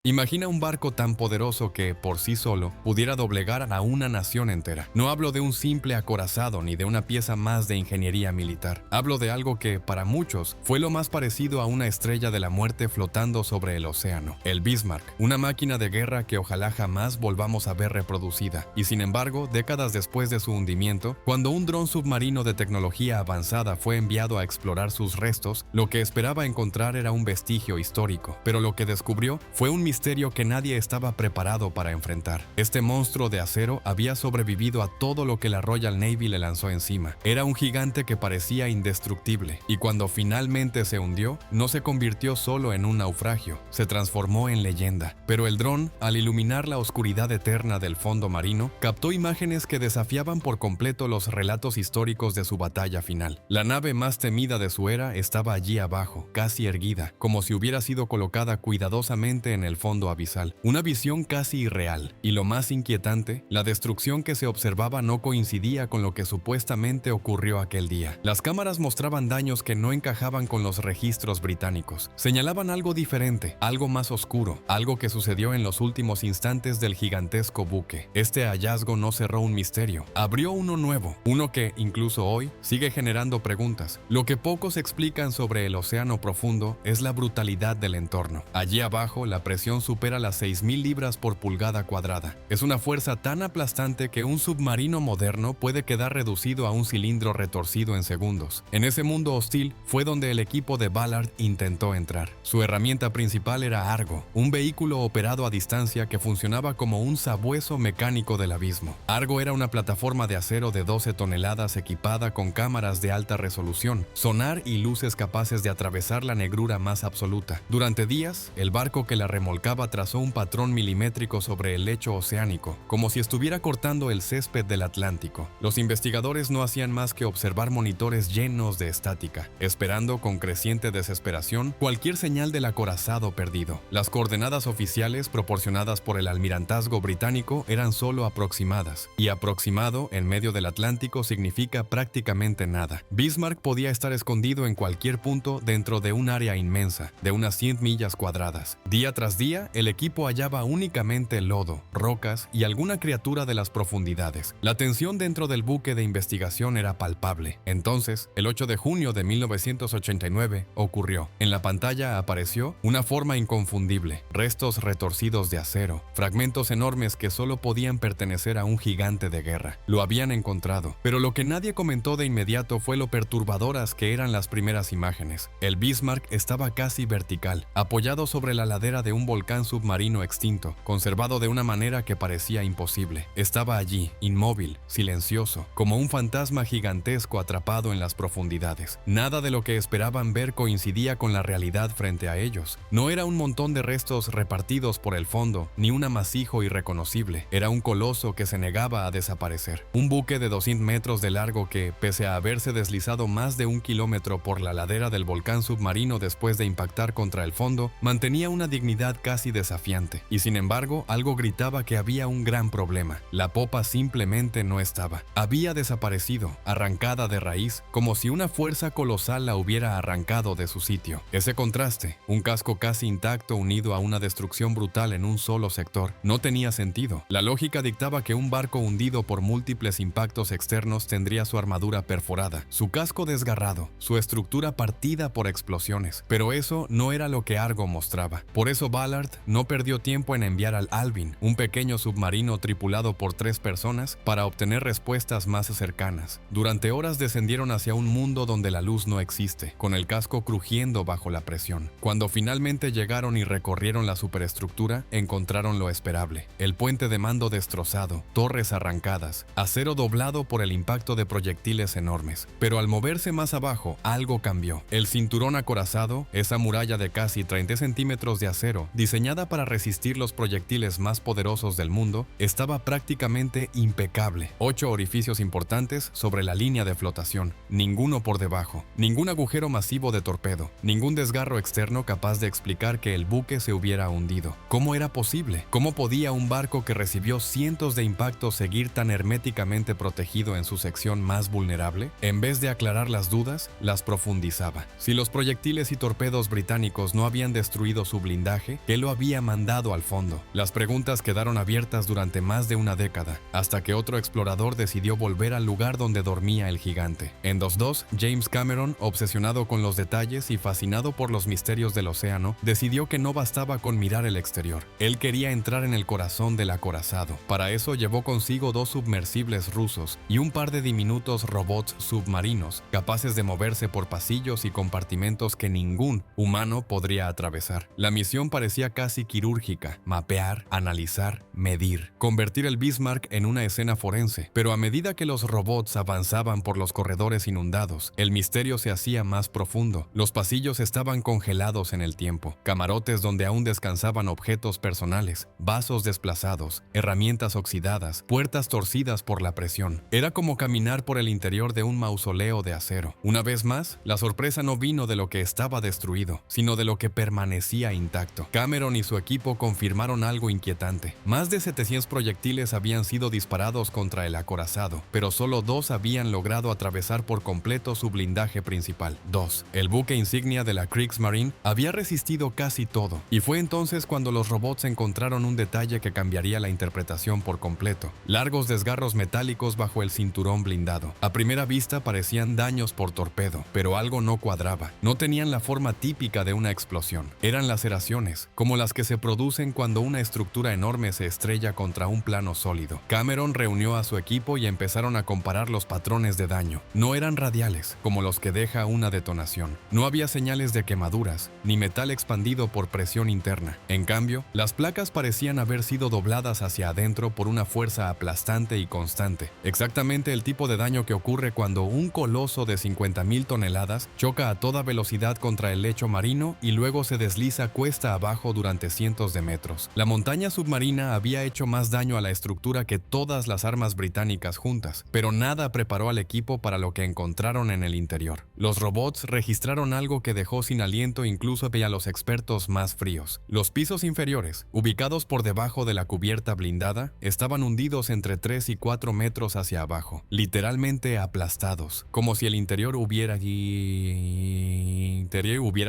Imagina un barco tan poderoso que, por sí solo, pudiera doblegar a una nación entera. No hablo de un simple acorazado ni de una pieza más de ingeniería militar. Hablo de algo que, para muchos, fue lo más parecido a una estrella de la muerte flotando sobre el océano. El Bismarck, una máquina de guerra que ojalá jamás volvamos a ver reproducida. Y sin embargo, décadas después de su hundimiento, cuando un dron submarino de tecnología avanzada fue enviado a explorar sus restos, lo que esperaba encontrar era un vestigio histórico. Pero lo que descubrió fue un misterio que nadie estaba preparado para enfrentar. Este monstruo de acero había sobrevivido a todo lo que la Royal Navy le lanzó encima. Era un gigante que parecía indestructible, y cuando finalmente se hundió, no se convirtió solo en un naufragio, se transformó en leyenda. Pero el dron, al iluminar la oscuridad eterna del fondo marino, captó imágenes que desafiaban por completo los relatos históricos de su batalla final. La nave más temida de su era estaba allí abajo, casi erguida, como si hubiera sido colocada cuidadosamente en el fondo abisal. Una visión casi irreal. Y lo más inquietante, la destrucción que se observaba no coincidía con lo que supuestamente ocurrió aquel día. Las cámaras mostraban daños que no encajaban con los registros británicos. Señalaban algo diferente, algo más oscuro, algo que sucedió en los últimos instantes del gigantesco buque. Este hallazgo no cerró un misterio, abrió uno nuevo, uno que, incluso hoy, sigue generando preguntas. Lo que pocos explican sobre el océano profundo es la brutalidad del entorno. Allí abajo, la presión supera las 6.000 libras por pulgada cuadrada. Es una fuerza tan aplastante que un submarino moderno puede quedar reducido a un cilindro retorcido en segundos. En ese mundo hostil fue donde el equipo de Ballard intentó entrar. Su herramienta principal era Argo, un vehículo operado a distancia que funcionaba como un sabueso mecánico del abismo. Argo era una plataforma de acero de 12 toneladas equipada con cámaras de alta resolución, sonar y luces capaces de atravesar la negrura más absoluta. Durante días, el barco que la remolcaba trazó un patrón milimétrico sobre el lecho oceánico, como si estuviera cortando el césped del Atlántico. Los investigadores no hacían más que observar monitores llenos de estática, esperando con creciente desesperación cualquier señal del acorazado perdido. Las coordenadas oficiales proporcionadas por el almirantazgo británico eran solo aproximadas, y aproximado en medio del Atlántico significa prácticamente nada. Bismarck podía estar escondido en cualquier punto dentro de un área inmensa, de unas 100 millas cuadradas. Día tras día, el equipo hallaba únicamente lodo, rocas y alguna criatura de las profundidades. La tensión dentro del buque de investigación era palpable. Entonces, el 8 de junio de 1989 ocurrió. En la pantalla apareció una forma inconfundible, restos retorcidos de acero, fragmentos enormes que solo podían pertenecer a un gigante de guerra. Lo habían encontrado, pero lo que nadie comentó de inmediato fue lo perturbadoras que eran las primeras imágenes. El Bismarck estaba casi vertical, apoyado sobre la ladera de un volcán submarino extinto, conservado de una manera que parecía imposible. Estaba allí, inmóvil, silencioso, como un fantasma gigantesco atrapado en las profundidades. Nada de lo que esperaban ver coincidía con la realidad frente a ellos. No era un montón de restos repartidos por el fondo, ni un amasijo irreconocible. Era un coloso que se negaba a desaparecer. Un buque de 200 metros de largo que, pese a haberse deslizado más de 1 kilómetro por la ladera del volcán submarino después de impactar contra el fondo, mantenía una dignidad casi desafiante, y sin embargo algo gritaba que había un gran problema. La popa simplemente no estaba. Había desaparecido, arrancada de raíz, como si una fuerza colosal la hubiera arrancado de su sitio. Ese contraste, un casco casi intacto unido a una destrucción brutal en un solo sector, no tenía sentido. La lógica dictaba que un barco hundido por múltiples impactos externos tendría su armadura perforada, su casco desgarrado, su estructura partida por explosiones, pero eso no era lo que Argo mostraba. Por eso Ballard no perdió tiempo en enviar al Alvin, un pequeño submarino tripulado por 3 personas, para obtener respuestas más cercanas. Durante horas descendieron hacia un mundo donde la luz no existe, con el casco crujiendo bajo la presión. Cuando finalmente llegaron y recorrieron la superestructura, encontraron lo esperable: el puente de mando destrozado, torres arrancadas, acero doblado por el impacto de proyectiles enormes. Pero al moverse más abajo, algo cambió. El cinturón acorazado, esa muralla de casi 30 centímetros de acero, diseñada para resistir los proyectiles más poderosos del mundo, estaba prácticamente impecable. 8 orificios importantes sobre la línea de flotación, ninguno por debajo, ningún agujero masivo de torpedo, ningún desgarro externo capaz de explicar que el buque se hubiera hundido. ¿Cómo era posible? ¿Cómo podía un barco que recibió cientos de impactos seguir tan herméticamente protegido en su sección más vulnerable? En vez de aclarar las dudas, las profundizaba. Si los proyectiles y torpedos británicos no habían destruido su blindaje, ¿Qué lo había mandado al fondo? Las preguntas quedaron abiertas durante más de una década, hasta que otro explorador decidió volver al lugar donde dormía el gigante. En 2002, James Cameron, obsesionado con los detalles y fascinado por los misterios del océano, decidió que no bastaba con mirar el exterior. Él quería entrar en el corazón del acorazado. Para eso llevó consigo 2 submersibles rusos y un par de diminutos robots submarinos, capaces de moverse por pasillos y compartimentos que ningún humano podría atravesar. La misión parecía casi quirúrgica: mapear, analizar, medir, convertir el Bismarck en una escena forense. Pero a medida que los robots avanzaban por los corredores inundados, el misterio se hacía más profundo. Los pasillos estaban congelados en el tiempo, camarotes donde aún descansaban objetos personales, vasos desplazados, herramientas oxidadas, puertas torcidas por la presión. Era como caminar por el interior de un mausoleo de acero. Una vez más, la sorpresa no vino de lo que estaba destruido, sino de lo que permanecía intacto. Cameron y su equipo confirmaron algo inquietante. Más de 700 proyectiles habían sido disparados contra el acorazado, pero solo 2 habían logrado atravesar por completo su blindaje principal. 2. El buque insignia de la Kriegsmarine había resistido casi todo, y fue entonces cuando los robots encontraron un detalle que cambiaría la interpretación por completo: largos desgarros metálicos bajo el cinturón blindado. A primera vista parecían daños por torpedo, pero algo no cuadraba. No tenían la forma típica de una explosión. Eran laceraciones, como las que se producen cuando una estructura enorme se estrella contra un plano sólido. Cameron reunió a su equipo y empezaron a comparar los patrones de daño. No eran radiales, como los que deja una detonación. No había señales de quemaduras, ni metal expandido por presión interna. En cambio, las placas parecían haber sido dobladas hacia adentro por una fuerza aplastante y constante. Exactamente el tipo de daño que ocurre cuando un coloso de 50.000 toneladas choca a toda velocidad contra el lecho marino y luego se desliza cuesta abajo durante cientos de metros. La montaña submarina había hecho más daño a la estructura que todas las armas británicas juntas, pero nada preparó al equipo para lo que encontraron en el interior. Los robots registraron algo que dejó sin aliento incluso a los expertos más fríos. Los pisos inferiores, ubicados por debajo de la cubierta blindada, estaban hundidos entre 3 y 4 metros hacia abajo, literalmente aplastados, como si el interior hubiera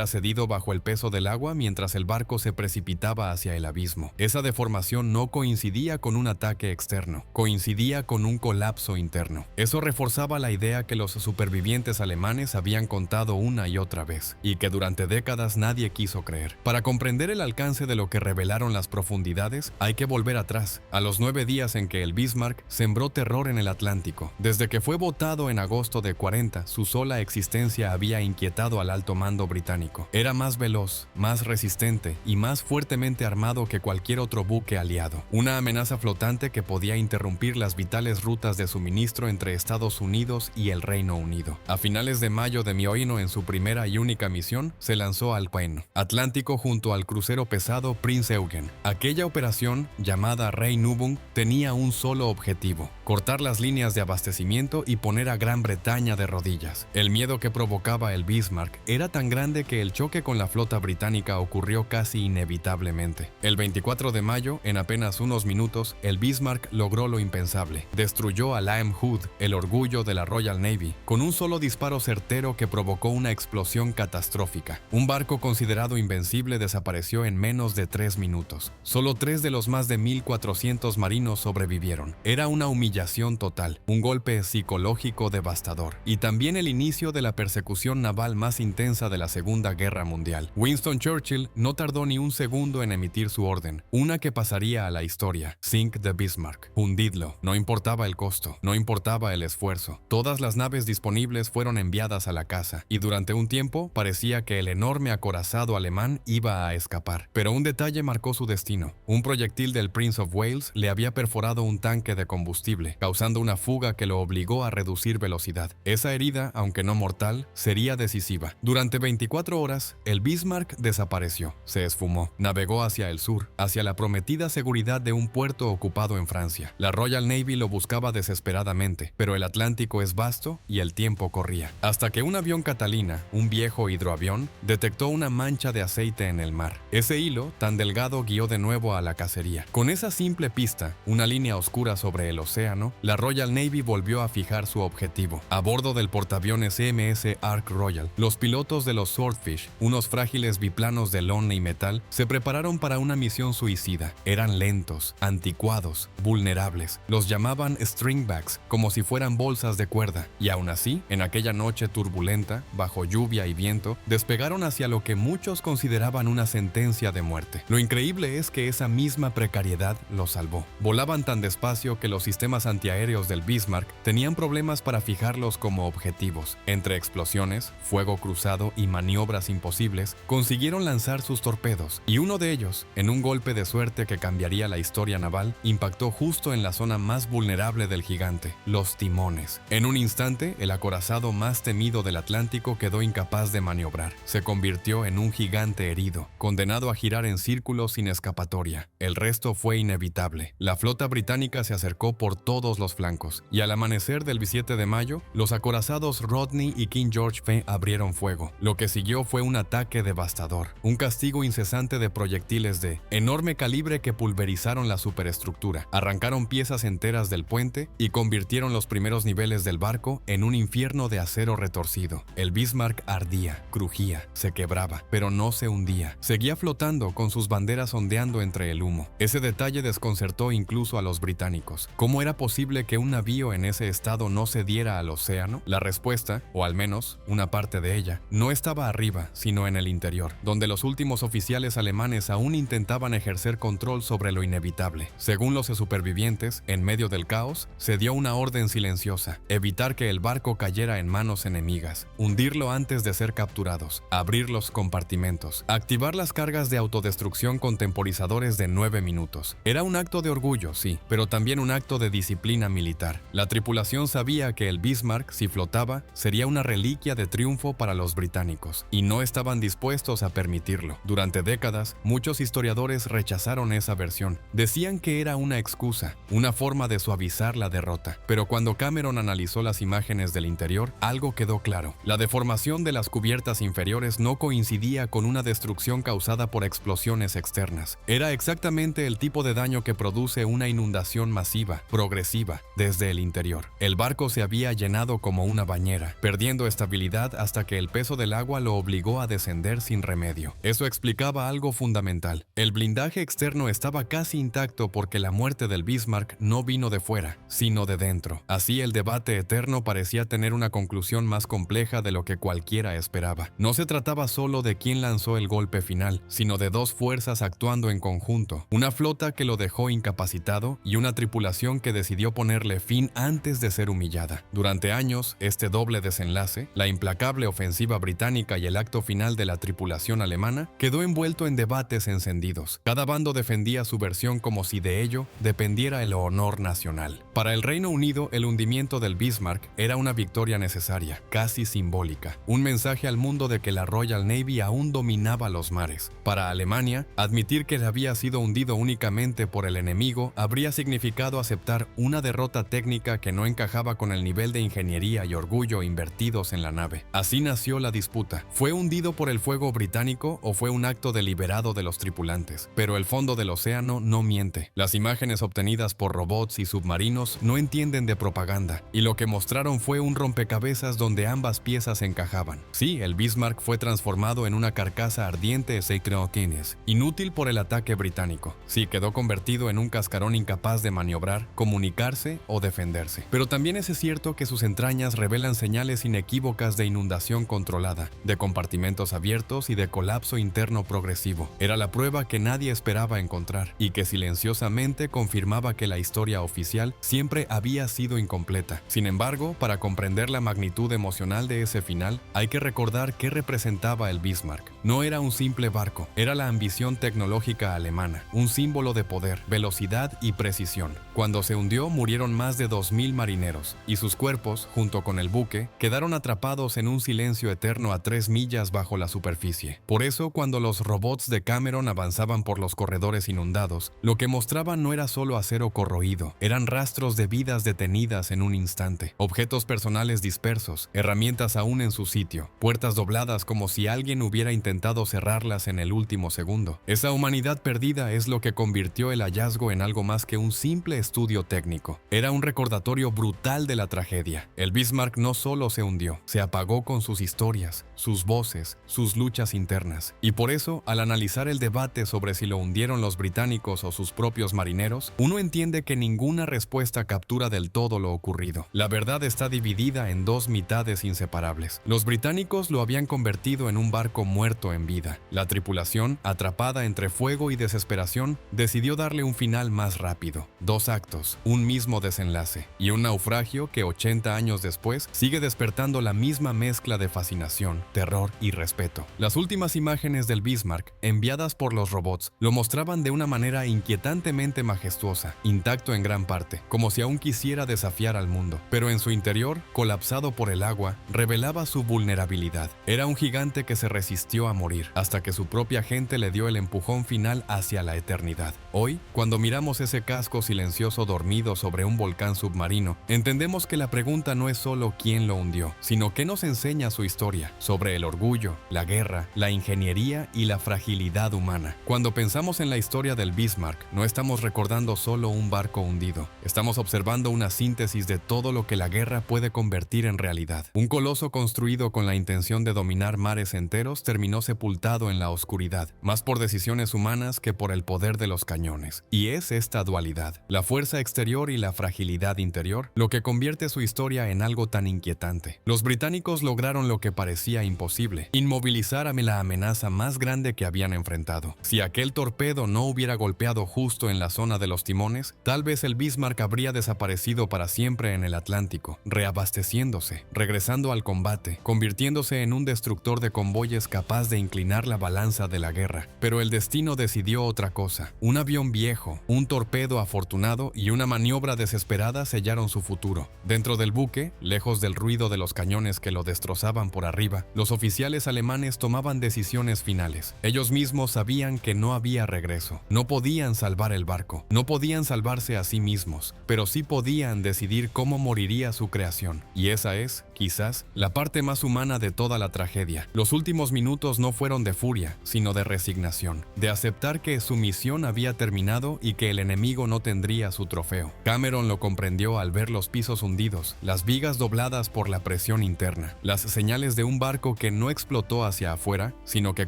cedido bajo el peso del agua mientras el barco se precipitaba hacia el abismo. Esa deformación no coincidía con un ataque externo, coincidía con un colapso interno. Eso reforzaba la idea que los supervivientes alemanes habían contado una y otra vez, y que durante décadas nadie quiso creer. Para comprender el alcance de lo que revelaron las profundidades, hay que volver atrás, a los 9 días en que el Bismarck sembró terror en el Atlántico. Desde que fue botado en agosto de 40, su sola existencia había inquietado al alto mando británico. Era más veloz, más resistente y más fuertemente armado que cualquier otro buque aliado. Una amenaza flotante que podía interrumpir las vitales rutas de suministro entre Estados Unidos y el Reino Unido. A finales de mayo de 1941, en su primera y única misión, se lanzó al Atlántico junto al crucero pesado Prinz Eugen. Aquella operación, llamada Rey Nubung, tenía un solo objetivo: cortar las líneas de abastecimiento y poner a Gran Bretaña de rodillas. El miedo que provocaba el Bismarck era tan grande que el choque con la flota británica ocurrió casi inevitablemente. El 24 de mayo, en apenas unos minutos, el Bismarck logró lo impensable. Destruyó a Liam Hood, el orgullo de la Royal Navy, con un solo disparo certero que provocó una explosión catastrófica. Un barco considerado invencible desapareció en menos de 3 minutos. Solo 3 de los más de 1.400 marinos sobrevivieron. Era una humillación total, un golpe psicológico devastador, y también el inicio de la persecución naval más intensa de la Segunda Guerra Mundial. Winston Churchill no tardó ni un segundo en emitir su orden, una que pasaría a la historia: Sink the Bismarck, hundidlo. No importaba el costo, no importaba el esfuerzo. Todas las naves disponibles fueron enviadas a la caza, y durante un tiempo parecía que el enorme acorazado alemán iba a escapar. Pero un detalle marcó su destino. Un proyectil del Prince of Wales le había perforado un tanque de combustible, causando una fuga que lo obligó a reducir velocidad. Esa herida, aunque no mortal, sería decisiva. Durante 24 horas, el Bismarck desapareció, se esfumó, navegó hacia el sur, hacia la prometida seguridad de un puerto ocupado en Francia. La Royal Navy lo buscaba desesperadamente, pero el Atlántico es vasto y el tiempo corría. Hasta que un avión Catalina, un viejo hidroavión, detectó una mancha de aceite en el mar. Ese hilo, tan delgado, guió de nuevo a la cacería. Con esa simple pista, una línea oscura sobre el océano, la Royal Navy volvió a fijar su objetivo. A bordo del portaaviones MS Ark Royal, los pilotos de los Swordfish, unos frágiles biplanos de lona y metal Occidental se prepararon para una misión suicida. Eran lentos, anticuados, vulnerables. Los llamaban stringbacks, como si fueran bolsas de cuerda. Y aún así, en aquella noche turbulenta, bajo lluvia y viento, despegaron hacia lo que muchos consideraban una sentencia de muerte. Lo increíble es que esa misma precariedad los salvó. Volaban tan despacio que los sistemas antiaéreos del Bismarck tenían problemas para fijarlos como objetivos. Entre explosiones, fuego cruzado y maniobras imposibles, consiguieron lanzar sus torpedos, y uno de ellos, en un golpe de suerte que cambiaría la historia naval, impactó justo en la zona más vulnerable del gigante, los timones. En un instante, el acorazado más temido del Atlántico quedó incapaz de maniobrar. Se convirtió en un gigante herido, condenado a girar en círculos sin escapatoria. El resto fue inevitable. La flota británica se acercó por todos los flancos, y al amanecer del 17 de mayo, los acorazados Rodney y King George V abrieron fuego. Lo que siguió fue un ataque devastador, un castigo incesante de proyectiles de enorme calibre que pulverizaron la superestructura, arrancaron piezas enteras del puente y convirtieron los primeros niveles del barco en un infierno de acero retorcido. El Bismarck ardía, crujía, se quebraba, pero no se hundía. Seguía flotando con sus banderas ondeando entre el humo. Ese detalle desconcertó incluso a los británicos. ¿Cómo era posible que un navío en ese estado no se diera al océano? La respuesta, o al menos una parte de ella, no estaba arriba, sino en el interior, donde los últimos oficiales alemanes aún intentaban ejercer control sobre lo inevitable. Según los supervivientes, en medio del caos, se dio una orden silenciosa: evitar que el barco cayera en manos enemigas, hundirlo antes de ser capturados, abrir los compartimentos, activar las cargas de autodestrucción con temporizadores de 9 minutos. Era un acto de orgullo, sí, pero también un acto de disciplina militar. La tripulación sabía que el Bismarck, si flotaba, sería una reliquia de triunfo para los británicos, y no estaban dispuestos a permitirlo. Durante décadas, muchos historiadores rechazaron esa versión. Decían que era una excusa, una forma de suavizar la derrota. Pero cuando Cameron analizó las imágenes del interior, algo quedó claro. La deformación de las cubiertas inferiores no coincidía con una destrucción causada por explosiones externas. Era exactamente el tipo de daño que produce una inundación masiva, progresiva, desde el interior. El barco se había llenado como una bañera, perdiendo estabilidad hasta que el peso del agua lo obligó a descender sin remedio. Eso explicaba algo fundamental. El blindaje externo estaba casi intacto porque la muerte del Bismarck no vino de fuera, sino de dentro. Así el debate eterno parecía tener una conclusión más compleja de lo que cualquiera esperaba. No se trataba solo de quién lanzó el golpe final, sino de dos fuerzas actuando en conjunto. Una flota que lo dejó incapacitado y una tripulación que decidió ponerle fin antes de ser humillada. Durante años, este doble desenlace, la implacable ofensiva británica y el acto final de la tripulación alemana, quedó envuelto en debates encendidos. Cada bando defendía su versión como si de ello dependiera el honor nacional. Para el Reino Unido, el hundimiento del Bismarck era una victoria necesaria, casi simbólica, un mensaje al mundo de que la Royal Navy aún dominaba los mares. Para Alemania, admitir que había sido hundido únicamente por el enemigo habría significado aceptar una derrota técnica que no encajaba con el nivel de ingeniería y orgullo invertidos en la nave. Así nació la disputa. ¿Fue hundido por el fuego británico o fue un acto deliberado de los tripulantes? Pero el fondo del océano no miente. Las imágenes obtenidas por robots y submarinos no entienden de propaganda, y lo que mostraron fue un rompecabezas donde ambas piezas encajaban. Sí, el Bismarck fue transformado en una carcasa ardiente de Seikreokines, inútil por el ataque británico. Sí, quedó convertido en un cascarón incapaz de maniobrar, comunicarse o defenderse. Pero también es cierto que sus entrañas revelan señales inequívocas de inundación controlada, de compartimentos abiertos y de colapso interno progresivo. Era la prueba que nadie esperaba encontrar, y que silenciosamente confirmaba que la historia oficial siempre había sido incompleta. Sin embargo, para comprender la magnitud emocional de ese final, hay que recordar qué representaba el Bismarck. No era un simple barco, era la ambición tecnológica alemana, un símbolo de poder, velocidad y precisión. Cuando se hundió, murieron más de 2000 marineros, y sus cuerpos, junto con el buque, quedaron atrapados en un silencio eterno a 3 millas bajo la superficie. Por eso, cuando los robots de Cameron avanzaban por los corredores inundados, lo que mostraban no era solo acero corroído, eran rastros de vidas detenidas en un instante, objetos personales dispersos, herramientas aún en su sitio, puertas dobladas como si alguien hubiera intentado cerrarlas en el último segundo. Esa humanidad perdida es lo que convirtió el hallazgo en algo más que un simple estudio técnico. Era un recordatorio brutal de la tragedia. El Bismarck no solo se hundió, se apagó con sus historias, sus voces, sus luchas internas. Y por eso, embargo, al analizar el debate sobre si lo hundieron los británicos o sus propios marineros, uno entiende que ninguna respuesta captura del todo lo ocurrido. La verdad está dividida en dos mitades inseparables. Los británicos lo habían convertido en un barco muerto en vida. La tripulación, atrapada entre fuego y desesperación, decidió darle un final más rápido. 2 actos, un mismo desenlace, y un naufragio que 80 años después sigue despertando la misma mezcla de fascinación, terror y respeto. Las últimas imágenes del Bismarck, enviadas por los robots, lo mostraban de una manera inquietantemente majestuosa, intacto en gran parte, como si aún quisiera desafiar al mundo. Pero en su interior, colapsado por el agua, revelaba su vulnerabilidad. Era un gigante que se resistió a morir, hasta que su propia gente le dio el empujón final hacia la eternidad. Hoy, cuando miramos ese casco silencioso dormido sobre un volcán submarino, entendemos que la pregunta no es solo quién lo hundió, sino qué nos enseña su historia, sobre el orgullo, la guerra, la ingeniería y la fragilidad humana. Cuando pensamos en la historia del Bismarck, no estamos recordando solo un barco hundido, estamos observando una síntesis de todo lo que la guerra puede convertir en realidad. Un coloso construido con la intención de dominar mares enteros terminó sepultado en la oscuridad, más por decisiones humanas que por el poder de los cañones. Y es esta dualidad, la fuerza exterior y la fragilidad interior, lo que convierte su historia en algo tan inquietante. Los británicos lograron lo que parecía imposible, inmovilizar a la amenaza más grande que habían enfrentado. Si aquel torpedo no hubiera golpeado justo en la zona de los timones, tal vez el Bismarck habría desaparecido para siempre en el Atlántico, reabasteciéndose, regresando al combate, convirtiéndose en un destructor de convoyes capaz de inclinar la balanza de la guerra. Pero el destino decidió otra cosa. Un avión viejo, un torpedo afortunado y una maniobra desesperada sellaron su futuro. Dentro del buque, lejos del ruido de los cañones que lo destrozaban por arriba, los oficiales alemanes tomaban decisiones finales. Ellos mismos sabían que no había regreso. No podían salvar el barco, no podían salvarse a sí mismos, pero sí podían decidir cómo moriría su creación. Y esa es, quizás, la parte más humana de toda la tragedia. Los últimos minutos no fueron de furia, sino de resignación, de aceptar que su misión había terminado y que el enemigo no tendría su trofeo. Cameron lo comprendió al ver los pisos hundidos, las vigas dobladas por la presión interna, las señales de un barco que no explotó hacia afuera, sino que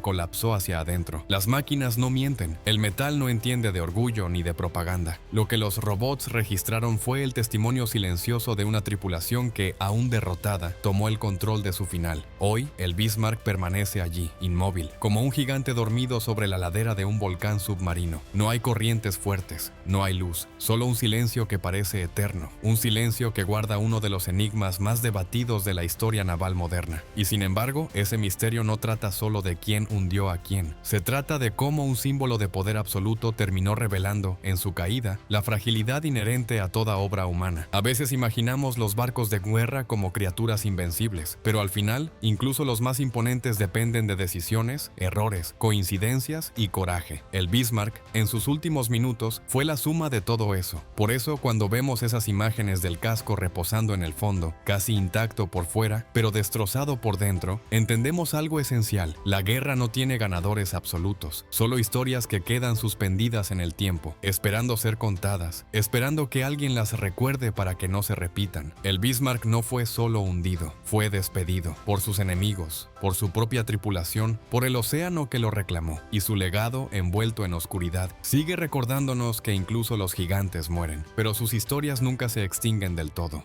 colapsó hacia adentro. Las máquinas no mienten, el metal no entiende de orgullo ni de propaganda. Lo que los robots registraron fue el testimonio silencioso de una tripulación que, aún derrotada, tomó el control de su final. Hoy, el Bismarck permanece allí, inmóvil, como un gigante dormido sobre la ladera de un volcán submarino. No hay corrientes fuertes, no hay luz, solo un silencio que parece eterno, un silencio que guarda uno de los enigmas más debatidos de la historia naval moderna. Y sin embargo, ese misterio no trata solo de quién hundió a quién. Se trata de cómo un símbolo de poder absoluto terminó revelando, en su caída, la fragilidad inherente a toda obra humana. A veces imaginamos los barcos de guerra como criaturas invencibles, pero al final, incluso los más imponentes dependen de decisiones, errores, coincidencias y coraje. El Bismarck, en sus últimos minutos, fue la suma de todo eso. Por eso, cuando vemos esas imágenes del casco reposando en el fondo, casi intacto por fuera, pero destrozado por dentro, entendemos algo esencial. La guerra no tiene ganadores absolutos, solo historias que quedan suspendidas en el tiempo, esperando ser contadas, esperando que alguien las recuerde para que no se repitan. El Bismarck no fue solo hundido, fue despedido por sus enemigos, por su propia tripulación, por el océano que lo reclamó, y su legado, envuelto en oscuridad, sigue recordándonos que incluso los gigantes mueren, pero sus historias nunca se extinguen del todo.